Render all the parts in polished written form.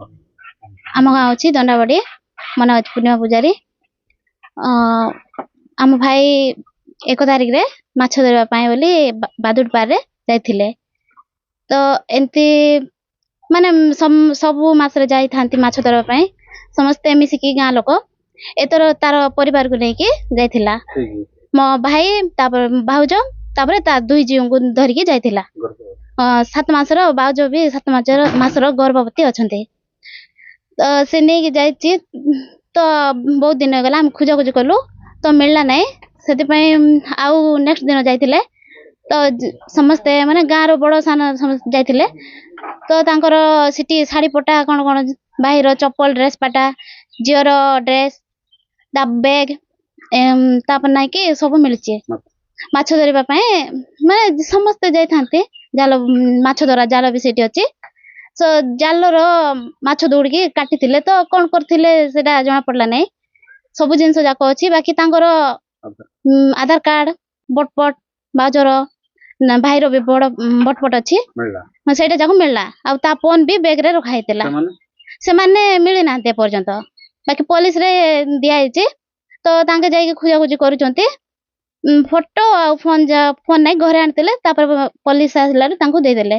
आम गाँव अच्छी दंडाबड़ी मो ना पूर्णिमा पूजारी आम भाई 1 तारिख रे माछ धरवा बोली बादुड़ पार जाइथिले तो एमती माने सबु मासरे जाई थांती माछ धरवा समस्ते मिसिकी गाँ लोक एतर तार परिवार को लेके जाइथिला मो भाई तापर भाउज तापर ता दुई जीव को धरिकी जाइथिला 7 मासर भाउज भी 7 मासर गर्भवती अछंते तो से नहीं कि जाइछि तो बहुत दिन हो गला हम खोजा खोजी कलु तो मिलला नहीं से आउ नेक्स्ट दिन जाइथिले तो समस्ते माने गाँ रो बड़ सान समस्त जाइथिले तो तांकर सिटी साड़ी पटा कोन कोन बाहिर चप्पल ड्रेस पाटा जियर ड्रेस दा बैग तापर नाही कि सब मिलचे माछ धरिबा पय माने समस्त जाई थांते जाल माछ धरा जाल भी सेठी अछि सो जाल रो माछ दौड़ी काटी तो कौन करथिले सेटा जना पड़ला नहीं सब जिनस जाक अच्छी बाकी तांकर आधार कार्ड बटपट बाजर भाईर भी बड़ बटपट अच्छी सेटा जाक मिलला आ ता फोन भी बैग रे रखा हेतला से माने मिली ना ते पर्यंत बाकी पुलिस रे दिया हिचे तो तांके जाई खुजा खुजी करूचंती फोटो आ फोन नहीं घरे आनतिले तापर पुलिस आसला तांको दे देले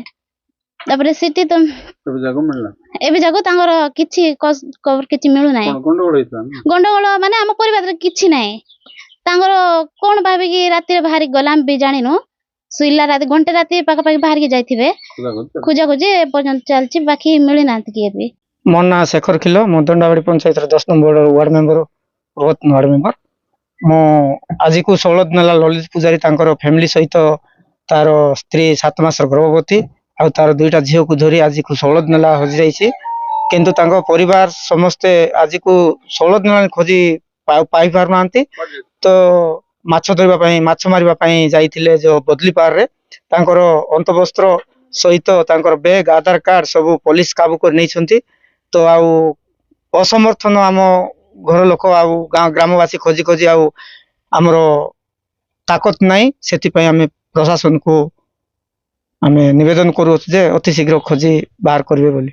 तापर सिटी तो एबे जागो तांगर किछि कवर किछि मिलु नाही गंडगोल माने हम परिवार रे किछि नाही तांगर कोन भाबी कि राती रे बाहरी गलाम भी जानिनु सुइला राती घंटे राती पाका पाकी बाहर के जाइथिबे खुजा खुजी पर्यंत चलछि बाकी मिली नांत कि एबे मोर ना शेखर खिलो मो दंडाबड़ी पंचायत रे 10 number ward member ward member मो आजि को 16 दिन ललित पूजारी तांकर फैमिली सहित तार स्त्री 7 मास गर्भवती आ तार दुईटा झील को धरी आज को 16 दिन हजि जाइए किंतु परिवार समस्ते आज को 16 दिन खोजी पाई पार ना तो माछ धरवा माछ मारिबा जाइथिले जो बदली पार रे तांकर अंतवस्त्र सहित तांकर बैग आधार कार्ड सब पुलिस काबू कर नहीं तो आउ असमर्थन आम घर लोक आउ ग्रामवासी खोजी खोजी आउ आमर ताकत नहीं से आम प्रशासन को आमे निवेदन करू जे अति शीघ्र खोजी बाहर करिवे बोली।